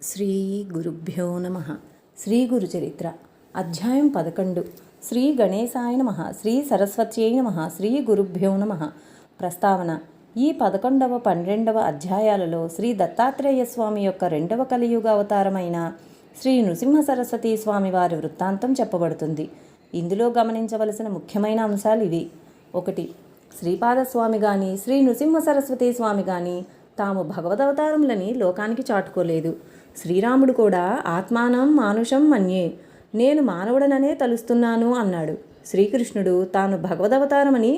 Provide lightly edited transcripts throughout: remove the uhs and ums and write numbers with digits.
శ్రీ గురుభ్యో నమ. శ్రీ గురుచరిత్ర అధ్యాయం 11. శ్రీ గణేశాయ నమ. శ్రీ సరస్వత్యై నమ. శ్రీ గురుభ్యో నమ. ప్రస్తావన: ఈ 11వ 12వ అధ్యాయాలలో శ్రీ దత్తాత్రేయ స్వామి యొక్క రెండవ కలియుగ అవతారమైన శ్రీ నృసింహ సరస్వతీ స్వామి వారి వృత్తాంతం చెప్పబడుతుంది. ఇందులో గమనించవలసిన ముఖ్యమైన అంశాలు ఇవి. 1. శ్రీపాదస్వామి కానీ శ్రీ నృసింహ సరస్వతీ స్వామి కానీ తాము భగవదవతారములని లోకానికి చాటుకోలేదు. శ్రీరాముడు కూడా ఆత్మానం మానుషం మన్యే, నేను మానవుడననే తలుస్తున్నాను అన్నాడు. శ్రీకృష్ణుడు తాను భగవదవతారమని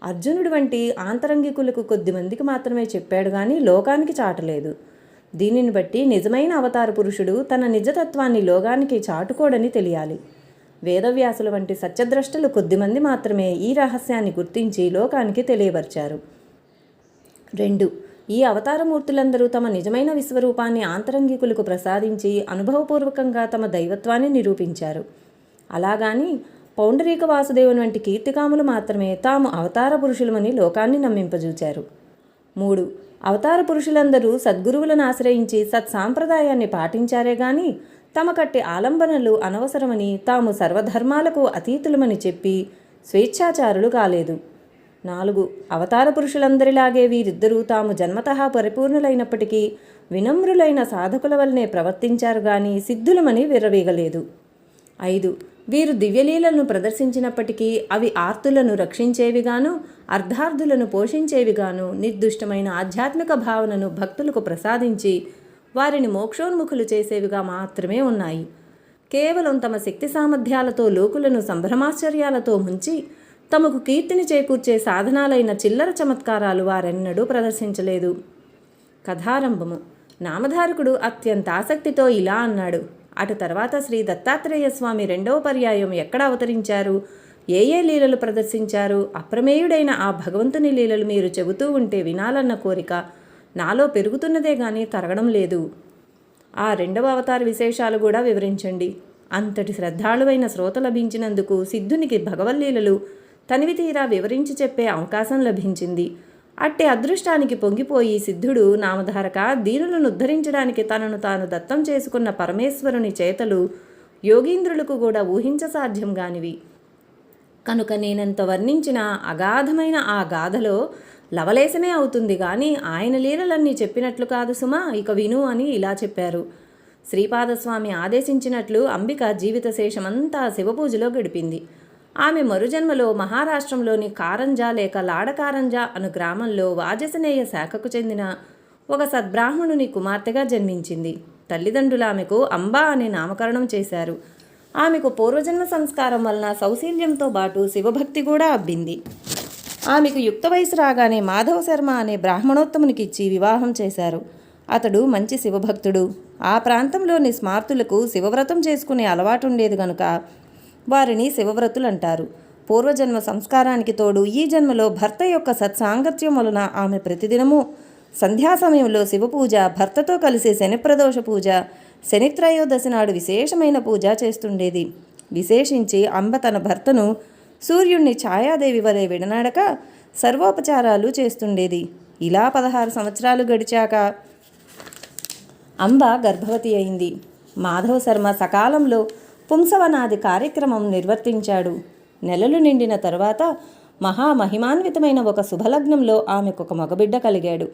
అర్జునుడి వంటి ఆంతరంగికులకు కొద్దిమందికి మాత్రమే చెప్పాడు కానీ లోకానికి చాటలేదు. దీనిని బట్టి నిజమైన అవతార పురుషుడు తన నిజతత్వాన్ని లోకానికి చాటుకోడని తెలియాలి. వేదవ్యాసుల వంటి సత్యద్రష్టలు కొద్దిమంది మాత్రమే ఈ రహస్యాన్ని గుర్తించి లోకానికి తెలియపరిచారు. 2. ఈ అవతారమూర్తులందరూ తమ నిజమైన విశ్వరూపాన్ని ఆంతరంగికులకు ప్రసాదించి అనుభవపూర్వకంగా తమ దైవత్వాన్ని నిరూపించారు. అలాగాని పౌండరీక వాసుదేవుని వంటి కీర్తికాములు మాత్రమే తాము అవతార పురుషులమని లోకాన్ని నమ్మింపజూచారు. 3. అవతార పురుషులందరూ సద్గురువులను ఆశ్రయించి సత్సాంప్రదాయాన్ని పాటించారే గాని తమ కట్టి ఆలంబనలు అనవసరమని తాము సర్వధర్మాలకు అతీతులమని చెప్పి స్వేచ్ఛాచారులు కాలేదు. 4. అవతార పురుషులందరిలాగే వీరిద్దరూ తాము జన్మతః పరిపూర్ణులైనప్పటికీ వినమ్రులైన సాధకుల వల్లనే ప్రవర్తించారు గాని సిద్ధులమని విర్రవీగలేదు. 5. వీరు దివ్యలీలను ప్రదర్శించినప్పటికీ అవి ఆర్తులను రక్షించేవిగాను అర్ధార్థులను పోషించేవిగాను నిర్దుష్టమైన ఆధ్యాత్మిక భావనను భక్తులకు ప్రసాదించి వారిని మోక్షోన్ముఖులు చేసేవిగా మాత్రమే ఉన్నాయి. కేవలం తమ శక్తి సామర్థ్యాలతో లోకులను సంభ్రమాశ్చర్యాలతో ముంచి తమకు కీర్తిని చేకూర్చే సాధనాలైన చిల్లర చమత్కారాలు వారెన్నడూ ప్రదర్శించలేదు. కథారంభము: నామధారకుడు అత్యంత ఆసక్తితో ఇలా అన్నాడు. అటు తర్వాత శ్రీ దత్తాత్రేయ స్వామి రెండవ పర్యాయం ఎక్కడ అవతరించారు, ఏ లీలలు ప్రదర్శించారు, అప్రమేయుడైన ఆ భగవంతుని లీలలు మీరు చెబుతూ ఉంటే వినాలన్న కోరిక నాలో పెరుగుతున్నదే గాని తరగడం లేదు. ఆ రెండవ అవతార విశేషాలు కూడా వివరించండి. అంతటి శ్రద్ధాళువైన శ్రోత లభించినందుకు సిద్ధునికి భగవల్లీలలు తనివి తీరా వివరించి చెప్పే అవకాశం లభించింది. అట్టి అదృష్టానికి పొంగిపోయి సిద్ధుడు నామధారక, దీనులను ఉద్ధరించడానికి తనను తాను దత్తం చేసుకున్న పరమేశ్వరుని చేతలు యోగీంద్రులకు కూడా ఊహించసాధ్యం గానివి. కనుక నేనెంత వర్ణించిన అగాధమైన ఆ గాథలో లవలేశమే అవుతుంది గాని ఆయన లీలలన్నీ చెప్పినట్లు కాదు సుమా, ఇక విను అని ఇలా చెప్పారు. శ్రీపాదస్వామి ఆదేశించినట్లు అంబిక జీవిత శేషమంతా శివపూజలో గడిపింది. ఆమె మరుజన్మలో మహారాష్ట్రంలోని కారంజా లేక లాడకారంజా అను గ్రామంలో వాజసనేయ శాఖకు చెందిన ఒక సద్బ్రాహ్మణుని కుమార్తెగా జన్మించింది. తల్లిదండ్రులు ఆమెకు అంబా అనే నామకరణం చేశారు. ఆమెకు పూర్వజన్మ సంస్కారం వలన సౌశీల్యంతో పాటు శివభక్తి కూడా అబ్బింది. ఆమెకు యుక్త వయసు రాగానే మాధవ శర్మ అనే బ్రాహ్మణోత్తమునికిచ్చి వివాహం చేశారు. అతడు మంచి శివభక్తుడు. ఆ ప్రాంతంలోని స్మార్తులకు శివవ్రతం చేసుకునే అలవాటుండేది గనుక వారిని శివవ్రతులు అంటారు. పూర్వజన్మ సంస్కారానికి తోడు ఈ జన్మలో భర్త యొక్క సత్సాంగత్యం వలన ఆమె ప్రతిదినము సంధ్యా సమయంలో శివపూజ, భర్తతో కలిసి శనిప్రదోష పూజ, శనిత్రయోదశి నాడు విశేషమైన పూజ చేస్తుండేది. విశేషించి అంబ తన భర్తను సూర్యుణ్ణి ఛాయాదేవి వలె విడనాడక సర్వోపచారాలు చేస్తుండేది. ఇలా 16 సంవత్సరాలు గడిచాక అంబ గర్భవతి అయింది. మాధవ శర్మ సకాలంలో పుంసవనాది కార్యక్రమం నిర్వర్తించాడు. నెలలు నిండిన తరువాత మహామహిమాన్వితమైన ఒక శుభలగ్నంలో ఆమెకు ఒక మగబిడ్డ కలిగాడు.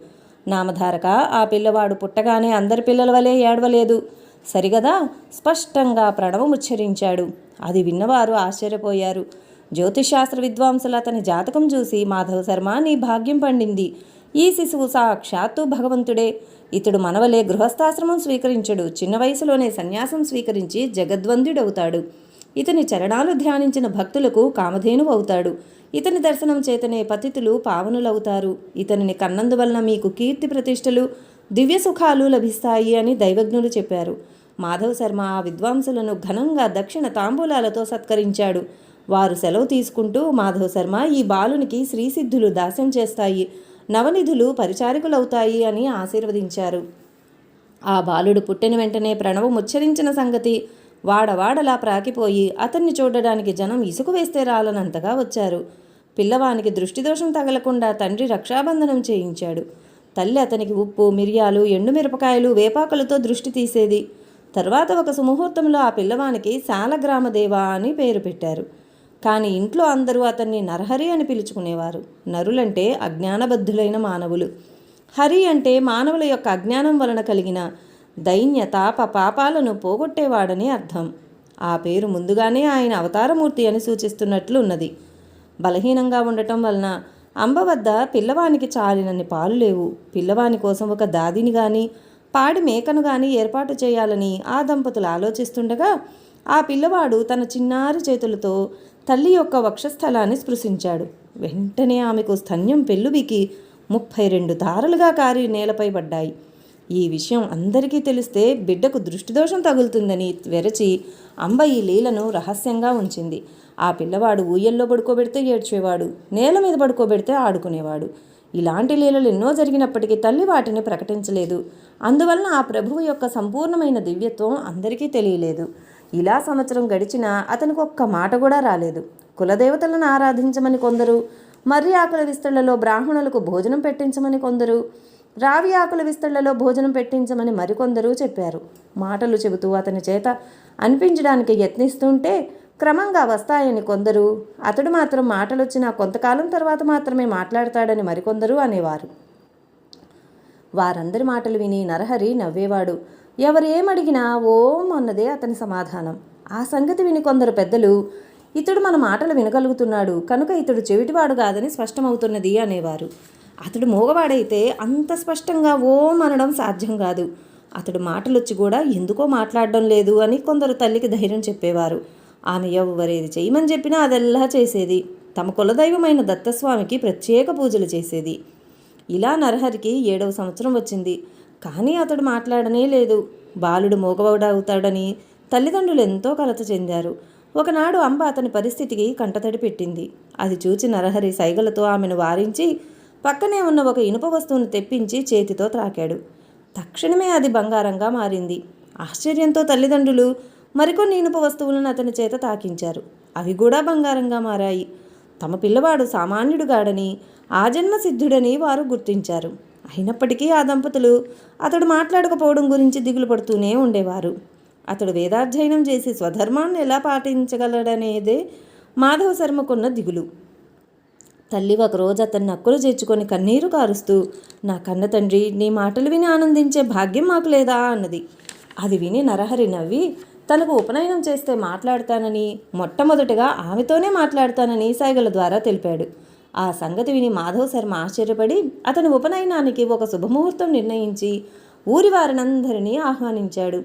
నామధారక, ఆ పిల్లవాడు పుట్టగానే అందరి పిల్లల వలె ఏడవలేదు. సరిగదా స్పష్టంగా ప్రణవముచ్చరించాడు. అది విన్నవారు ఆశ్చర్యపోయారు. జ్యోతిశాస్త్ర విద్వాంసులు అతని జాతకం చూసి, మాధవ శర్మ, నీ భాగ్యం పండింది. ఈ శిశువు సాక్షాత్తు భగవంతుడే. ఇతడు మనవలే గృహస్థాశ్రమం స్వీకరించడు. చిన్న వయసులోనే సన్యాసం స్వీకరించి జగద్వంద్యుడవుతాడు. ఇతని చరణాలు ధ్యానించిన భక్తులకు కామధేనువు అవుతాడు. ఇతని దర్శనం చేతనే పతితులు పావనులవుతారు. ఇతనిని కన్నందువలన మీకు కీర్తి ప్రతిష్టలు దివ్య సుఖాలు లభిస్తాయి అని దైవజ్ఞులు చెప్పారు. మాధవ శర్మ ఆ విద్వాంసులను ఘనంగా దక్షిణ తాంబూలాలతో సత్కరించాడు. వారు సెలవు తీసుకుంటూ, మాధవ శర్మ, ఈ బాలునికి శ్రీసిద్ధులు దాస్యం చేస్తాయి, నవనిధులు పరిచారికులవుతాయి అని ఆశీర్వదించారు. ఆ బాలుడు పుట్టిన వెంటనే ప్రణవం ఉచ్చరించిన సంగతి వాడవాడలా ప్రాకిపోయి అతన్ని చూడడానికి జనం ఇసుక వేస్తే రాలనంతగా వచ్చారు. పిల్లవానికి దృష్టిదోషం తగలకుండా తండ్రి రక్షాబంధనం చేయించాడు. తల్లి అతనికి ఉప్పు, మిరియాలు, ఎండుమిరపకాయలు, వేపాకులతో దృష్టి తీసేది. తర్వాత ఒక సుముహూర్తంలో ఆ పిల్లవానికి శాలగ్రామదేవ అని పేరు పెట్టారు. కానీ ఇంట్లో అందరూ అతన్ని నరహరి అని పిలుచుకునేవారు. నరులంటే అజ్ఞానబద్ధులైన మానవులు. హరి అంటే మానవుల యొక్క అజ్ఞానం వలన కలిగిన దైన్య, తాప, పాపాలను పోగొట్టేవాడని అర్థం. ఆ పేరు ముందుగానే ఆయన అవతారమూర్తి అని సూచిస్తున్నట్లు ఉన్నది. బలహీనంగా ఉండటం వలన అంబ వద్ద పిల్లవానికి చాలినన్ని పాలు లేవు. పిల్లవాని కోసం ఒక దాదిని కానీ పాడి మేకను కానీ ఏర్పాటు చేయాలని ఆ దంపతులు ఆలోచిస్తుండగా ఆ పిల్లవాడు తన చిన్నారి చేతులతో తల్లి యొక్క వక్షస్థలాన్ని స్పృశించాడు. వెంటనే ఆమెకు స్తన్యం పెళ్ళుబికి 32 ధారలుగా కారి నేలపై పడ్డాయి. ఈ విషయం అందరికీ తెలిస్తే బిడ్డకు దృష్టిదోషం తగులుతుందని వెరచి అంబ ఈ లీలను రహస్యంగా ఉంచింది. ఆ పిల్లవాడు ఊయల్లో పడుకోబెడితే ఏడ్చేవాడు, నేల మీద పడుకోబెడితే ఆడుకునేవాడు. ఇలాంటి లీలలు ఎన్నో జరిగినప్పటికీ తల్లి వాటిని ప్రకటించలేదు. అందువలన ఆ ప్రభువు యొక్క సంపూర్ణమైన దివ్యత్వం అందరికీ తెలియలేదు. ఇలా సంవత్సరం గడిచినా అతనికి ఒక్క మాట కూడా రాలేదు. కులదేవతలను ఆరాధించమని కొందరు, మర్రి ఆకుల విస్తళ్లలో బ్రాహ్మణులకు భోజనం పెట్టించమని కొందరు, రావి ఆకుల విస్తళ్లలో భోజనం పెట్టించమని మరికొందరు చెప్పారు. మాటలు చెబుతూ అతని చేత అనిపించడానికి యత్నిస్తుంటే క్రమంగా వస్తాయని కొందరు, అతడు మాత్రం మాటలొచ్చినా కొంతకాలం తర్వాత మాత్రమే మాట్లాడతాడని మరికొందరు అనేవారు. వారందరి మాటలు విని నరహరి నవ్వేవాడు. ఎవరు ఏమడిగినా ఓం అన్నదే అతని సమాధానం. ఆ సంగతి విని కొందరు పెద్దలు, ఇతడు మన మాటలు వినగలుగుతున్నాడు కనుక ఇతడు చెవిటివాడు కాదని స్పష్టమవుతున్నది అనేవారు. అతడు మూగవాడైతే అంత స్పష్టంగా ఓం అనడం సాధ్యం కాదు. అతడు మాటలొచ్చి కూడా ఎందుకో మాట్లాడడం లేదు అని కొందరు తల్లికి ధైర్యం చెప్పేవారు. ఆమె ఎవ్వరేది చేయమని చెప్పినా అదెల్లా చేసేది. తమ కులదైవమైన దత్తస్వామికి ప్రత్యేక పూజలు చేసేది. ఇలా నరహరికి 7వ సంవత్సరం వచ్చింది. కానీ అతడు మాట్లాడనే లేదు. బాలుడు మూగవాడవుతాడని తల్లిదండ్రులు ఎంతో కలత చెందారు. ఒకనాడు అంబ అతని పరిస్థితికి కంటతడి పెట్టింది. అది చూచి నరహరి సైగలతో ఆమెను వారించి పక్కనే ఉన్న ఒక ఇనుప వస్తువును తెప్పించి చేతితో త్రాకాడు. తక్షణమే అది బంగారంగా మారింది. ఆశ్చర్యంతో తల్లిదండ్రులు మరికొన్ని ఇనుప వస్తువులను అతని చేత తాకించారు. అవి కూడా బంగారంగా మారాయి. తమ పిల్లవాడు సామాన్యుడుగాడని, ఆజన్మ సిద్ధుడని వారు గుర్తించారు. అయినప్పటికీ ఆ దంపతులు అతడు మాట్లాడకపోవడం గురించి దిగులు పడుతూనే ఉండేవారు. అతడు వేదాధ్యయనం చేసి స్వధర్మాన్ని ఎలా పాటించగలడనేదే మాధవ శర్మకున్న దిగులు. తల్లి ఒకరోజు అతన్ని నక్కులు చేర్చుకొని కన్నీరు కారుస్తూ, నా కన్న తండ్రి, నీ మాటలు విని ఆనందించే భాగ్యం మాకు లేదా అన్నది. అది విని నరహరి నవ్వి తనకు ఉపనయనం చేస్తే మాట్లాడతానని, మొట్టమొదటిగా ఆమెతోనే మాట్లాడతానని సైగల ద్వారా తెలిపాడు. ఆ సంగతి విని మాధవ శర్మ ఆశ్చర్యపడి అతని ఉపనయనానికి ఒక శుభముహూర్తం నిర్ణయించి ఊరి వారినందరినీ ఆహ్వానించాడు.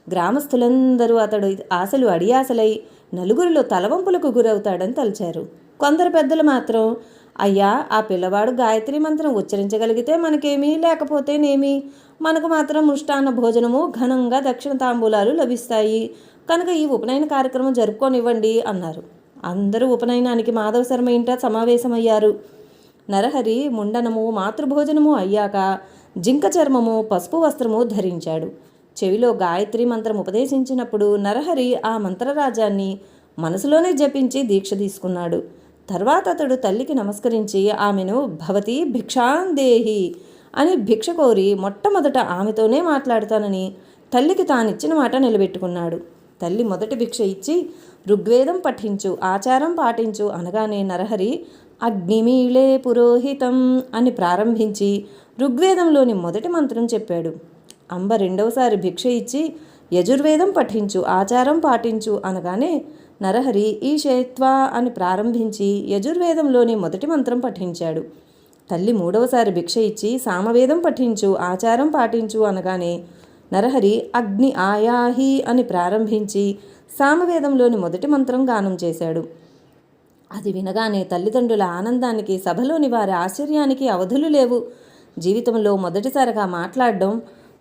గ్రామస్తులందరూ అతడు ఆశలు అడియాసలై నలుగురిలో తలవంపులకు గురవుతాడని తలచారు. కొందరు పెద్దలు మాత్రం, అయ్యా, ఆ పిల్లవాడు గాయత్రి మంత్రం ఉచ్చరించగలిగితే మనకేమీ, లేకపోతేనేమి, మనకు మాత్రం మృష్టాన్న భోజనము, ఘనంగా దక్షిణ తాంబూలాలు లభిస్తాయి కనుక ఈ ఉపనయన కార్యక్రమం జరుపుకొనివ్వండి అన్నారు. అందరూ ఉపనయనానికి మాధవ శర్మ ఇంట సమావేశమయ్యారు. నరహరి ముండనము, మాతృభోజనము అయ్యాక జింక చర్మము, పసుపు వస్త్రము ధరించాడు. చెవిలో గాయత్రి మంత్రం ఉపదేశించినప్పుడు నరహరి ఆ మంత్రరాజాన్ని మనసులోనే జపించి దీక్ష తీసుకున్నాడు. తర్వాత అతడు తల్లికి నమస్కరించి ఆమెను భవతి భిక్షాందేహి అని భిక్ష కోరి మొట్టమొదట ఆమెతోనే మాట్లాడతానని తల్లికి తానిచ్చిన మాట నిలబెట్టుకున్నాడు. తల్లి మొదటి భిక్ష ఇచ్చి ఋగ్వేదం పఠించు, ఆచారం పాటించు అనగానే నరహరి అగ్నిమీళే పురోహితం అని ప్రారంభించి ఋగ్వేదంలోని మొదటి మంత్రం చెప్పాడు. అంబ రెండవసారి భిక్ష ఇచ్చి యజుర్వేదం పఠించు, ఆచారం పాటించు అనగానే నరహరి ఈశేత్వా అని ప్రారంభించి యజుర్వేదంలోని మొదటి మంత్రం పఠించాడు. తల్లి మూడవసారి భిక్ష ఇచ్చి సామవేదం పఠించు, ఆచారం పాటించు అనగానే నరహరి అగ్ని ఆయాహి అని ప్రారంభించి సామవేదంలోని మొదటి మంత్రం గానం చేశాడు. అది వినగానే తల్లిదండ్రుల ఆనందానికి, సభలోని వారి ఆశ్చర్యానికి అవధులు లేవు. జీవితంలో మొదటిసారిగా మాట్లాడడం,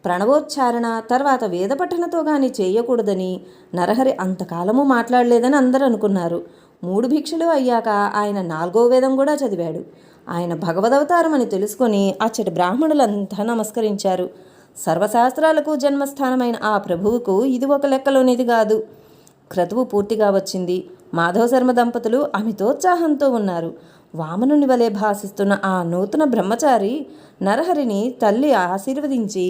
ప్రణవోచ్చారణ, తర్వాత వేదపఠనతో గాని చేయకూడదని నరహరి అంతకాలము మాట్లాడలేదని అందరూ అనుకున్నారు. 3 భిక్షలు అయ్యాక ఆయన 4వ వేదం కూడా చదివాడు. ఆయన భగవదవతారం అని తెలుసుకొని అచ్చటి బ్రాహ్మణులంతా నమస్కరించారు. సర్వశాస్త్రాలకు జన్మస్థానమైన ఆ ప్రభువుకు ఇది ఒక లెక్కలోనిది కాదు. క్రతువు పూర్తిగా వచ్చింది. మాధవ శర్మ దంపతులు అమితోత్సాహంతో ఉన్నారు. వామనుని వలె భాసిస్తున్న ఆ నూతన బ్రహ్మచారి నరహరిని తల్లి ఆశీర్వదించి,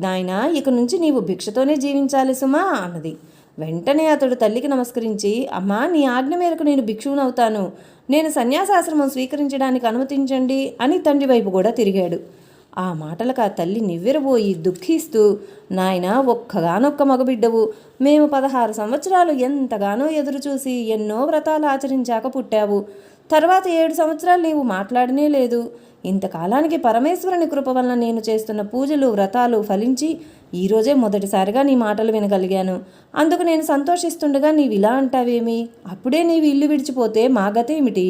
నాయనా, ఇక నుంచి నీవు భిక్షతోనే జీవించాలి సుమా అన్నది. వెంటనే అతడు తల్లికి నమస్కరించి, అమ్మా, నీ ఆజ్ఞ మేరకు నేను భిక్షువునవుతాను, నేను సన్యాసాశ్రమం స్వీకరించడానికి అనుమతించండి అని తండ్రి వైపు కూడా తిరిగాడు. ఆ మాటలకు ఆ తల్లి నివ్వెరబోయి దుఃఖిస్తూ, నాయనా, ఒక్కగానొక్క మగబిడ్డవు, మేము 16 సంవత్సరాలు ఎంతగానో ఎదురుచూసి ఎన్నో వ్రతాలు ఆచరించాక పుట్టావు. తర్వాత 7 సంవత్సరాలు నీవు మాట్లాడనే లేదు. ఇంతకాలానికి పరమేశ్వరుని కృప వలన నేను చేస్తున్న పూజలు వ్రతాలు ఫలించి ఈరోజే మొదటిసారిగా నీ మాటలు వినగలిగాను. అందుకు నేను సంతోషిస్తుండగా నీవిలా అంటావేమి? అప్పుడే నీవు ఇల్లు విడిచిపోతే మా గతేమిటి?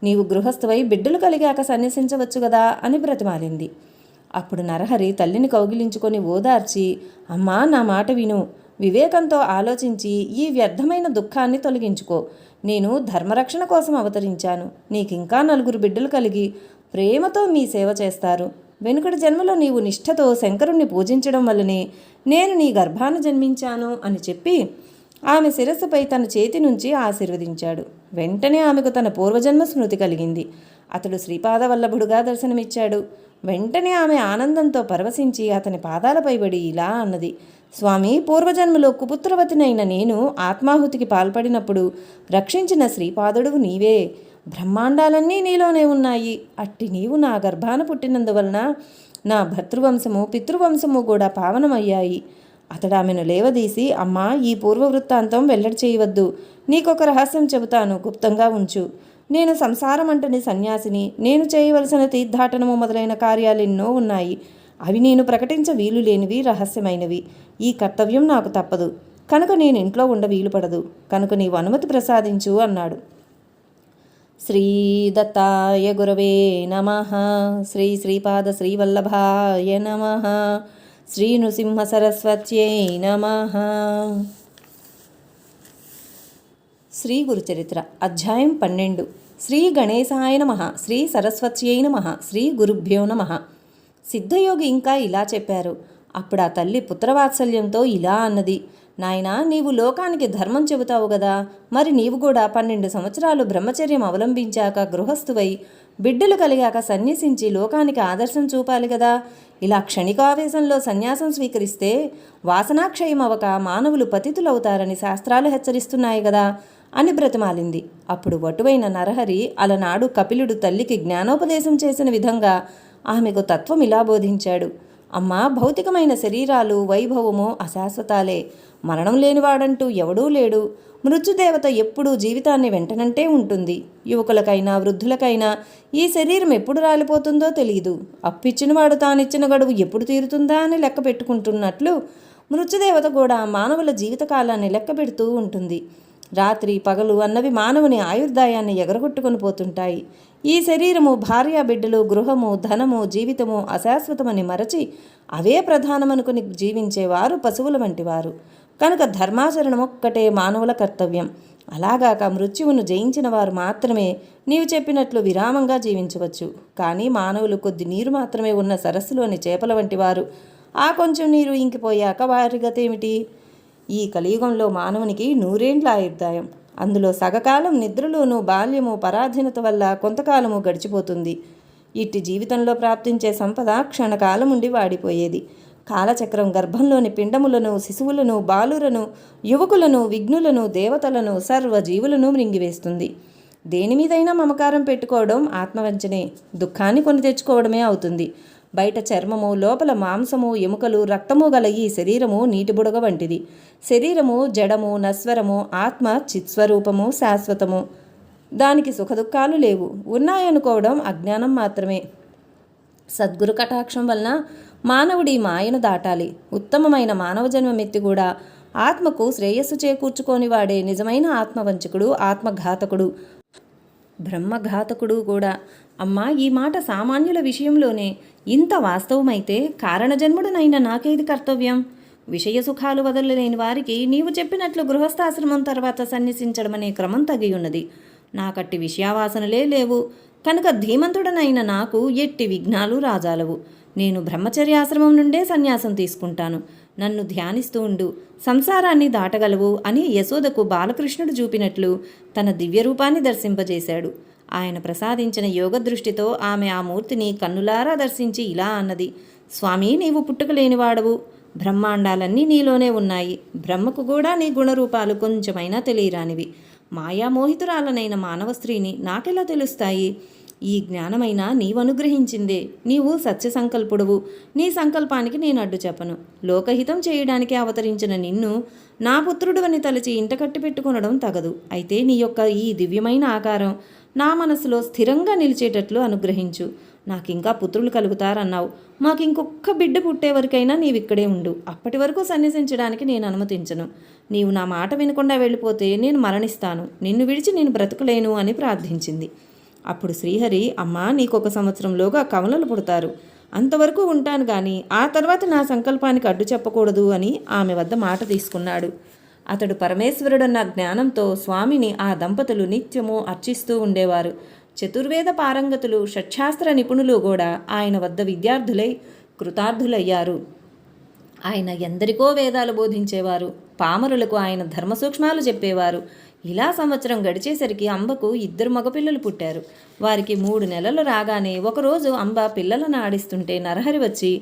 నీవు గృహస్థవై బిడ్డలు కలిగాక సన్యసించవచ్చు కదా అని బ్రతిమాలింది. అప్పుడు నరహరి తల్లిని కౌగిలించుకొని ఓదార్చి, అమ్మా, నా మాట విను, వివేకంతో ఆలోచించి ఈ వ్యర్థమైన దుఃఖాన్ని తొలగించుకో. నేను ధర్మరక్షణ కోసం అవతరించాను. నీకింకా 4 బిడ్డలు కలిగి ప్రేమతో మీ సేవ చేస్తారు. వెనుకటి జన్మలో నీవు నిష్ఠతో శంకరుణ్ణి పూజించడం వల్లనే నేను నీ గర్భాన జన్మించాను అని చెప్పి ఆమె శిరస్సుపై తన చేతి నుంచి ఆశీర్వదించాడు. వెంటనే ఆమెకు తన పూర్వజన్మ స్మృతి కలిగింది. అతడు శ్రీపాదవల్లభుడుగా దర్శనమిచ్చాడు. వెంటనే ఆమె ఆనందంతో పరవశించి అతని పాదాలపై పడి ఇలా అన్నది, స్వామి, పూర్వజన్మలో కుపుత్రవతినైన నేను ఆత్మాహుతికి పాల్పడినప్పుడు రక్షించిన శ్రీపాదుడు నీవే. బ్రహ్మాండాలన్నీ నీలోనే ఉన్నాయి. అట్టి నీవు నా గర్భాన పుట్టినందువలన నా భర్తృవంశము పితృవంశము కూడా పావనమయ్యాయి. అతడు ఆమెను లేవదీసి, అమ్మా, ఈ పూర్వవృత్తాంతం వెల్లడి చేయవద్దు. నీకొక రహస్యం చెబుతాను, గుప్తంగా ఉంచు. నేను సంసారం అంటని సన్యాసిని. నేను చేయవలసిన తీర్థాటనము మొదలైన కార్యాలెన్నో ఉన్నాయి. అవి నేను ప్రకటించ వీలు లేనివి, రహస్యమైనవి. ఈ కర్తవ్యం నాకు తప్పదు కనుక నేను ఇంట్లో ఉండ వీలుపడదు. కనుక నీవు అనుమతి ప్రసాదించు అన్నాడు. శ్రీ దత్తాయ గురవే నమః. శ్రీ శ్రీపాద శ్రీవల్లభాయ నమః. శ్రీ నృసింహ సరస్వత్యై నమః. శ్రీ గురుచరిత్ర అధ్యాయం 12. శ్రీ గణేశాయ నమః. శ్రీ సరస్వత్యై నమః. శ్రీ గురుభ్యో నమః. సిద్ధయోగి ఇంకా ఇలా చెప్పారు. అప్పుడు ఆ తల్లి పుత్రవాత్సల్యంతో ఇలా అన్నది, నాయనా, నీవు లోకానికి ధర్మం చెబుతావు కదా, మరి నీవు కూడా 12 సంవత్సరాలు బ్రహ్మచర్యం అవలంబించాక గృహస్థువై బిడ్డలు కలిగాక సన్యసించి లోకానికి ఆదర్శం చూపాలి కదా. ఇలా క్షణికావేశంలో సన్యాసం స్వీకరిస్తే వాసనాక్షయం అవక మానవులు పతితులవుతారని శాస్త్రాలు హెచ్చరిస్తున్నాయి కదా అని బ్రతిమాలింది. అప్పుడు వటువైన నరహరి అలనాడు కపిలుడు తల్లికి జ్ఞానోపదేశం చేసిన విధంగా ఆమెకు తత్వం ఇలా బోధించాడు. అమ్మా, భౌతికమైన శరీరాలు వైభవము అశాశ్వతాలే. మరణం లేనివాడంటూ ఎవడూ లేడు. మృత్యుదేవత ఎప్పుడూ జీవితాన్ని వెంటనంటే ఉంటుంది. యువకులకైనా వృద్ధులకైనా ఈ శరీరం ఎప్పుడు రాలిపోతుందో తెలియదు. అప్పిచ్చినవాడు తానిచ్చిన గడువు ఎప్పుడు తీరుతుందా అని లెక్క పెట్టుకుంటున్నట్లు మృత్యుదేవత కూడా మానవుల జీవితకాలాన్ని లెక్క పెడుతూ ఉంటుంది. రాత్రి పగలు అన్నవి మానవుని ఆయుర్దాయాన్ని ఎగరగొట్టుకొని పోతుంటాయి. ఈ శరీరము, భార్య, బిడ్డలు, గృహము, ధనము, జీవితము అశాశ్వతమని మరచి అవే ప్రధానమనుకుని జీవించేవారు పశువుల వంటివారు. కనుక ధర్మాచరణం ఒక్కటే మానవుల కర్తవ్యం. అలాగాక మృత్యువును జయించిన వారు మాత్రమే నీవు చెప్పినట్లు విరామంగా జీవించవచ్చు. కానీ మానవులు కొద్ది నీరు మాత్రమే ఉన్న సరస్సులోని చేపల వంటి వారు. ఆ కొంచెం నీరు ఇంకిపోయాక వారి గతేమిటి? ఈ కలియుగంలో మానవునికి 100 ఏండ్ల ఆయుర్దాయం. అందులో సగకాలం నిద్రలోనూ బాల్యము పరాధీనత వల్ల కొంతకాలము గడిచిపోతుంది. ఇట్టి జీవితంలో ప్రాప్తించే సంపద క్షణకాలం ఉండి వాడిపోయేది. కాలచక్రం గర్భంలోని పిండములను, శిశువులను, బాలురను, యువకులను, విఘ్నులను, దేవతలను, సర్వజీవులను మృంగివేస్తుంది. దేని మీదైనా మమకారం పెట్టుకోవడం ఆత్మవంచనే. దుఃఖాన్ని కొని తెచ్చుకోవడమే అవుతుంది. బయట చర్మము, లోపల మాంసము, ఎముకలు, రక్తము గల ఈ శరీరము నీటి బుడగ వంటిది. శరీరము జడము, నశ్వరము, ఆత్మ చిత్స్వరూపము, శాశ్వతము. దానికి సుఖదుఖాలు లేవు. ఉన్నాయనుకోవడం అజ్ఞానం మాత్రమే. సద్గురు కటాక్షం వలన మానవుడి మాయను దాటాలి. ఉత్తమమైన మానవ జన్మమెత్తి కూడా ఆత్మకు శ్రేయస్సు చేకూర్చుకోని వాడే నిజమైన ఆత్మవంచకుడు, ఆత్మఘాతకుడు, బ్రహ్మఘాతకుడు కూడా. అమ్మా, ఈ మాట సామాన్యుల విషయంలోనే ఇంత వాస్తవమైతే కారణజన్ముడనైన నాకేది కర్తవ్యం? విషయ సుఖాలు వదలలేని వారికి నీవు చెప్పినట్లు గృహస్థాశ్రమం తర్వాత సన్యసించడం అనే క్రమం తగి ఉన్నది. నాకట్టి విషయావాసనలే లేవు. కనుక ధీమంతుడనైన నాకు ఎట్టి విఘ్నాలు రాజాలవు. నేను బ్రహ్మచర్యాశ్రమం నుండే సన్యాసం తీసుకుంటాను. నన్ను ధ్యానిస్తూ ఉండు, సంసారాన్ని దాటగలవు అని యశోదకు బాలకృష్ణుడు చూపినట్లు తన దివ్యరూపాన్ని దర్శింపజేశాడు. ఆయన ప్రసాదించిన యోగ దృష్టితో ఆమె ఆ మూర్తిని కన్నులారా దర్శించి ఇలా అన్నది, స్వామి, నీవు పుట్టుక లేనివాడవు. బ్రహ్మాండాలన్నీ నీలోనే ఉన్నాయి. బ్రహ్మకు కూడా నీ గుణరూపాలు కొంచెమైనా తెలియరానివి. మాయామోహితురాలనైన మానవ స్త్రీని నాకెలా తెలుస్తాయి? ఈ జ్ఞానమైన నీవనుగ్రహించిందే. నీవు సత్యసంకల్పుడువు. నీ సంకల్పానికి నేను అడ్డు చెప్పను. లోకహితం చేయడానికి అవతరించిన నిన్ను నా పుత్రుడు అని తలచి ఇంట కట్టి పెట్టుకొనడం తగదు. అయితే నీ యొక్క ఈ దివ్యమైన ఆకారం నా మనసులో స్థిరంగా నిలిచేటట్లు అనుగ్రహించు. నాకింకా పుత్రులు కలుగుతారన్నావు. మాకింకొక్క బిడ్డ పుట్టేవరకైనా నీవిక్కడే ఉండు. అప్పటి వరకు సన్యసించడానికి నేను అనుమతించను. నీవు నా మాట వినకుండా వెళ్ళిపోతే నేను మరణిస్తాను. నిన్ను విడిచి నేను బ్రతకలేను అని ప్రార్థించింది. అప్పుడు శ్రీహరి, అమ్మా, నీకొక సంవత్సరంలోగా కమలలు పుడతారు. అంతవరకు ఉంటాను కానీ ఆ తర్వాత నా సంకల్పానికి అడ్డు చెప్పకూడదు అని ఆమె వద్ద మాట తీసుకున్నాడు. అతడు పరమేశ్వరుడన్న జ్ఞానంతో స్వామిని ఆ దంపతులు నిత్యము అర్చిస్తూ ఉండేవారు. చతుర్వేద పారంగతులు, షట్శాస్త్ర నిపుణులు కూడా ఆయన వద్ద విద్యార్థులై కృతార్థులయ్యారు. ఆయన ఎందరికో వేదాలు బోధించేవారు. పామరులకు ఆయన ధర్మసూక్ష్మాలు చెప్పేవారు. ఇలా సంవత్సరం గడిచేసరికి అంబకు 2 మగపిల్లలు పుట్టారు. వారికి 3 నెలలు రాగానే ఒకరోజు అంబ పిల్లలను ఆడిస్తుంటే నరహరి వచ్చి,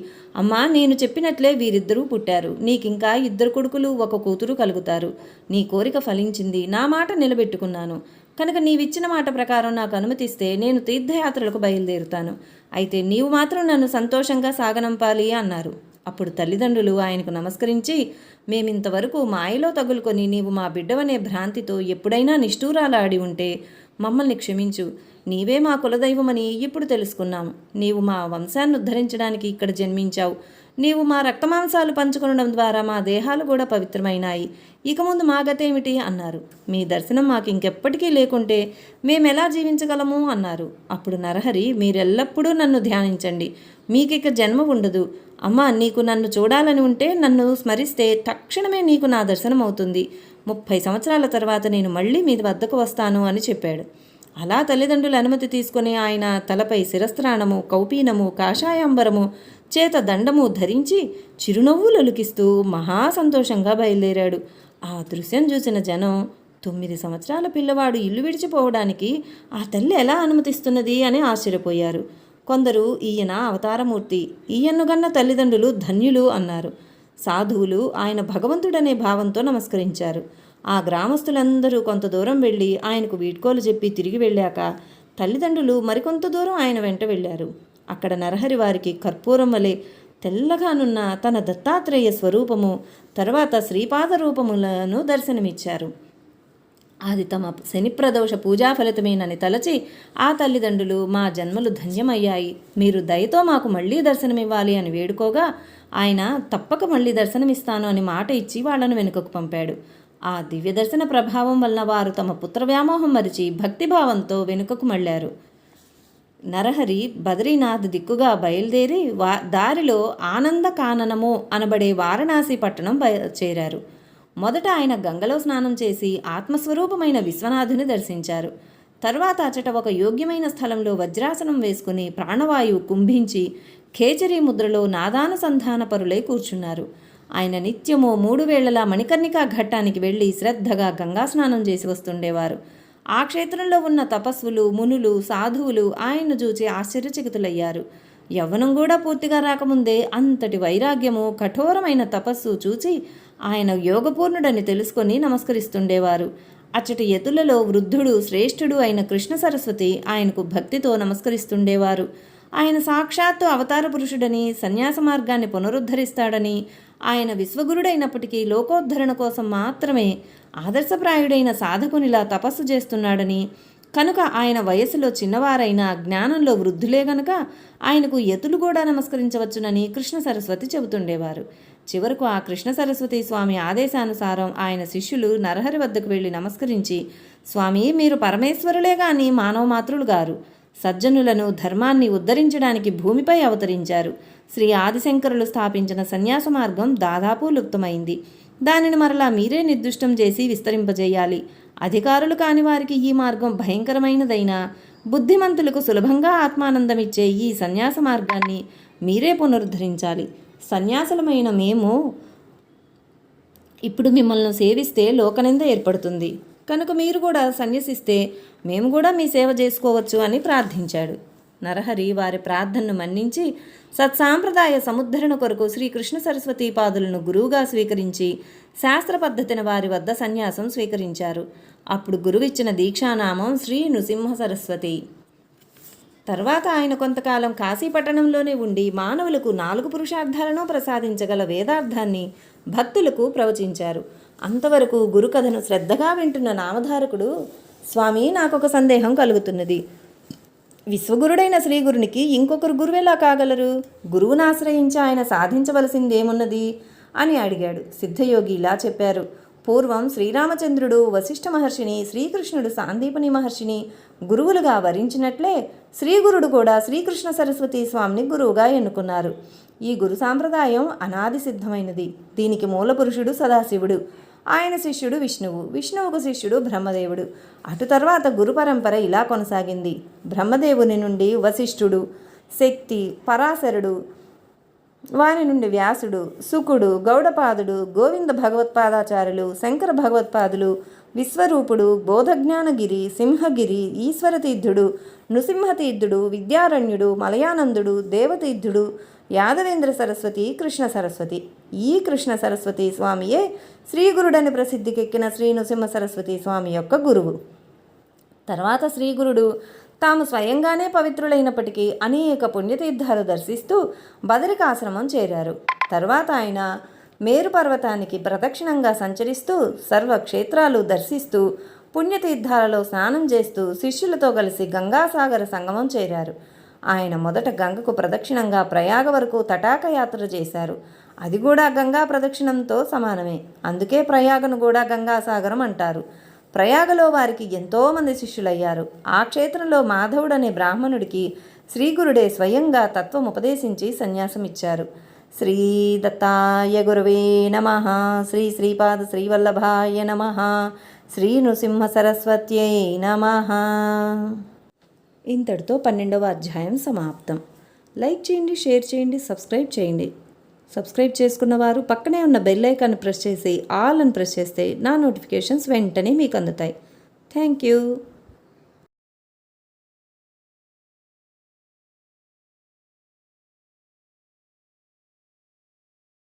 అమ్మా, నేను చెప్పినట్లే వీరిద్దరూ పుట్టారు. నీకింకా 2 కొడుకులు 1 కూతురు కలుగుతారు. నీ కోరిక ఫలించింది. నా మాట నిలబెట్టుకున్నాను. కనుక నీవిచ్చిన మాట ప్రకారం నాకు అనుమతిస్తే నేను తీర్థయాత్రలకు బయలుదేరుతాను. అయితే నీవు మాత్రం నన్ను సంతోషంగా సాగనంపాలి అన్నారు. అప్పుడు తల్లిదండ్రులు ఆయనకు నమస్కరించి, మేమింతవరకు మాయలో తగులుకొని నీవు మా బిడ్డవనే భ్రాంతితో ఎప్పుడైనా నిష్ఠూరాలాడి ఉంటే మమ్మల్ని క్షమించు. నీవే మా కులదైవమని ఇప్పుడు తెలుసుకున్నాము. నీవు మా వంశాన్ని ఉద్ధరించడానికి ఇక్కడ జన్మించావు. నీవు మా రక్తమాంసాలు పంచుకొనడం ద్వారా మా దేహాలు కూడా పవిత్రమైనాయి. ఇక ముందు మా గతేమిటి అన్నారు. మీ దర్శనం మాకు ఇంకెప్పటికీ లేకుంటే మేమెలా జీవించగలము అన్నారు. అప్పుడు నరహరి, మీరెల్లప్పుడూ నన్ను ధ్యానించండి. మీకిక జన్మ ఉండదు. అమ్మా, నీకు నన్ను చూడాలని ఉంటే నన్ను స్మరిస్తే తక్షణమే నీకు నా దర్శనం అవుతుంది. 30 సంవత్సరాల తర్వాత నేను మళ్ళీ మీ వద్దకు వస్తాను అని చెప్పాడు. అలా తల్లిదండ్రుల అనుమతి తీసుకుని ఆయన తలపై శిరస్త్రాణము, కౌపీనము, కాషాయాంబరము, చేత దండము ధరించి చిరునవ్వులొలికిస్తూ మహా సంతోషంగా బయలుదేరాడు. ఆ దృశ్యం చూసిన జనం, 9 సంవత్సరాల పిల్లవాడు ఇల్లు విడిచిపోవడానికి ఆ తల్లి ఎలా అనుమతిస్తున్నది అని ఆశ్చర్యపోయారు. కొందరు, ఈయన అవతారమూర్తి, ఈయన్నుగన్న తల్లిదండ్రులు ధన్యులు అన్నారు. సాధువులు ఆయన భగవంతుడనే భావంతో నమస్కరించారు. ఆ గ్రామస్తులందరూ కొంత దూరం వెళ్ళి ఆయనకు వీడ్కోలు చెప్పి తిరిగి వెళ్ళాక తల్లిదండ్రులు మరికొంత దూరం ఆయన వెంట వెళ్ళారు. అక్కడ నరహరి వారికి కర్పూరం వలె తెల్లగానున్న తన దత్తాత్రేయ స్వరూపము, తర్వాత శ్రీపాద రూపములను దర్శనమిచ్చారు. అది తమ శనిప్రదోష పూజా ఫలితమేనని తలచి ఆ తల్లిదండ్రులు, మా జన్మలు ధన్యమయ్యాయి, మీరు దయతో మాకు మళ్ళీ దర్శనమివ్వాలి అని వేడుకోగా ఆయన తప్పక మళ్ళీ దర్శనమిస్తాను అని మాట ఇచ్చి వాళ్లను వెనుకకు పంపాడు. ఆ దివ్య దర్శన ప్రభావం వలన వారు తమ పుత్ర వ్యామోహం మరిచి భక్తిభావంతో వెనుకకు మళ్ళారు. నరహరి బద్రీనాథ్ దిక్కుగా బయలుదేరి దారిలో ఆనంద కాననము అనబడే వారణాసి పట్టణం చేరారు. మొదట ఆయన గంగలో స్నానం చేసి ఆత్మస్వరూపమైన విశ్వనాథుని దర్శించారు. తర్వాత అచట ఒక యోగ్యమైన స్థలంలో వజ్రాసనం వేసుకుని ప్రాణవాయువు కుంభించి ఖేచరీ ముద్రలో నాదానుసంధాన పరులై కూర్చున్నారు. ఆయన నిత్యము 3 వేళలా మణికర్ణికా ఘట్టానికి వెళ్ళి శ్రద్ధగా గంగా స్నానం చేసి వస్తుండేవారు. ఆ క్షేత్రంలో ఉన్న తపస్సులు, మునులు, సాధువులు ఆయన్ను చూచి ఆశ్చర్యచకితులయ్యారు. యవ్వనం కూడా పూర్తిగా రాకముందే అంతటి వైరాగ్యము, కఠోరమైన తపస్సు చూచి ఆయన యోగపూర్ణుడని తెలుసుకొని నమస్కరిస్తుండేవారు. అచ్చటి యతులలో వృద్ధుడు, శ్రేష్ఠుడు అయిన కృష్ణ సరస్వతి ఆయనకు భక్తితో నమస్కరిస్తుండేవారు. ఆయన సాక్షాత్తు అవతార పురుషుడని, సన్యాస మార్గాన్ని పునరుద్ధరిస్తాడని, ఆయన విశ్వగురుడైనప్పటికీ లోకోద్ధరణ కోసం మాత్రమే ఆదర్శప్రాయుడైన సాధకునిలా తపస్సు చేస్తున్నాడని, కనుక ఆయన వయసులో చిన్నవారైన జ్ఞానంలో వృద్ధులే గనుక ఆయనకు యతులు కూడా నమస్కరించవచ్చునని కృష్ణ సరస్వతి చెబుతుండేవారు. చివరకు ఆ కృష్ణ సరస్వతి స్వామి ఆదేశానుసారం ఆయన శిష్యులు నరహరి వద్దకు వెళ్ళి నమస్కరించి, స్వామి, మీరు పరమేశ్వరులే గాని మానవ మాతృలు గారు. సజ్జనులను, ధర్మాన్ని ఉద్ధరించడానికి భూమిపై అవతరించారు. శ్రీ ఆదిశంకరులు స్థాపించిన సన్యాస మార్గం దాదాపు లుప్తమైంది. దానిని మరలా మీరే నిర్దిష్టం చేసి విస్తరింపజేయాలి. అధికారులు కాని వారికి ఈ మార్గం భయంకరమైనదైనా బుద్ధిమంతులకు సులభంగా ఆత్మానందమిచ్చే ఈ సన్యాస మార్గాన్ని మీరే పునరుద్ధరించాలి. సన్యాసులమైన మేము ఇప్పుడు మిమ్మల్ని సేవిస్తే లోకనింద ఏర్పడుతుంది. కనుక మీరు కూడా సన్యసిస్తే మేము కూడా మీ సేవ చేసుకోవచ్చు అని ప్రార్థించాడు. నరహరి వారి ప్రార్థనను మన్నించి సత్సాంప్రదాయ సముద్ధరణ కొరకు శ్రీకృష్ణ సరస్వతీ పాదులను గురువుగా స్వీకరించి శాస్త్ర పద్ధతిన వారి వద్ద సన్యాసం స్వీకరించారు. అప్పుడు గురువిచ్చిన దీక్షానామం శ్రీ నృసింహ సరస్వతి. తర్వాత ఆయన కొంతకాలం కాశీపట్టణంలోనే ఉండి మానవులకు 4 పురుషార్థాలను ప్రసాదించగల వేదార్థాన్ని భక్తులకు ప్రవచించారు. అంతవరకు గురుకథను శ్రద్ధగా వింటున్న నామధారకుడు, స్వామి, నాకొక సందేహం కలుగుతున్నది. విశ్వగురుడైన శ్రీగురునికి ఇంకొకరు గురువెలా కాగలరు? గురువును ఆశ్రయించి ఆయన సాధించవలసిందేమున్నది అని అడిగాడు. సిద్ధయోగి ఇలా చెప్పారు. పూర్వం శ్రీరామచంద్రుడు వశిష్ఠ మహర్షిని, శ్రీకృష్ణుడు సాందీపని మహర్షిని గురువులుగా వరించినట్లే శ్రీగురుడు కూడా శ్రీకృష్ణ సరస్వతీ స్వామిని గురువుగా ఎన్నుకున్నారు. ఈ గురు సాంప్రదాయం అనాది సిద్ధమైనది. దీనికి మూల పురుషుడు సదాశివుడు, ఆయన శిష్యుడు విష్ణువు, విష్ణువుకు శిష్యుడు బ్రహ్మదేవుడు. అటు తర్వాత గురు పరంపర ఇలా కొనసాగింది. బ్రహ్మదేవుని నుండి వశిష్ఠుడు, శక్తి, పరాశరుడు, వారి నుండి వ్యాసుడు, శుకుడు, గౌడపాదుడు, గోవింద భగవత్పాదాచార్యులు, శంకర భగవత్పాదులు, విశ్వరూపుడు, బోధజ్ఞానగిరి, సింహగిరి, ఈశ్వరతీర్థుడు, నృసింహతీర్థుడు, విద్యారణ్యుడు, మలయానందుడు, దేవతీర్థుడు, యాదవేంద్ర సరస్వతి, కృష్ణ సరస్వతి. ఈ కృష్ణ సరస్వతి స్వామియే శ్రీగురుడని ప్రసిద్ధికెక్కిన శ్రీ నృసింహ సరస్వతి స్వామి యొక్క గురువు. తర్వాత శ్రీగురుడు తాము స్వయంగానే పవిత్రులైనప్పటికీ అనేక పుణ్యతీర్థాలు దర్శిస్తూ బదరికాశ్రమం చేరారు. తర్వాత ఆయన మేరు పర్వతానికి ప్రదక్షిణంగా సంచరిస్తూ సర్వక్షేత్రాలు దర్శిస్తూ పుణ్యతీర్థాలలో స్నానం చేస్తూ శిష్యులతో కలిసి గంగాసాగర సంగమం చేరారు. ఆయన మొదట గంగకు ప్రదక్షిణంగా ప్రయాగ వరకు తటాక యాత్ర చేశారు. అది కూడా గంగా ప్రదక్షిణంతో సమానమే. అందుకే ప్రయాగను కూడా గంగాసాగరం అంటారు. ప్రయాగలో వారికి ఎంతోమంది శిష్యులయ్యారు. ఆ క్షేత్రంలో మాధవుడనే బ్రాహ్మణుడికి శ్రీగురుడే స్వయంగా తత్వం ఉపదేశించి సన్యాసమిచ్చారు. శ్రీ దత్తాయ గురవే నమః. శ్రీ శ్రీపాద శ్రీవల్లభాయ నమః. శ్రీ నృసింహ సరస్వత్యై నమః. ఇంతటితో 12వ అధ్యాయం సమాప్తం. లైక్ చేయండి, షేర్ చేయండి, సబ్స్క్రైబ్ చేయండి. సబ్స్క్రైబ్ చేసుకున్న వారు పక్కనే ఉన్న బెల్ ఐకాన్ ప్రెస్ చేసి ఆల్ అని ప్రెస్ చేస్తే నా నోటిఫికేషన్స్ వెంటనే మీకు అందుతాయి. Thank you.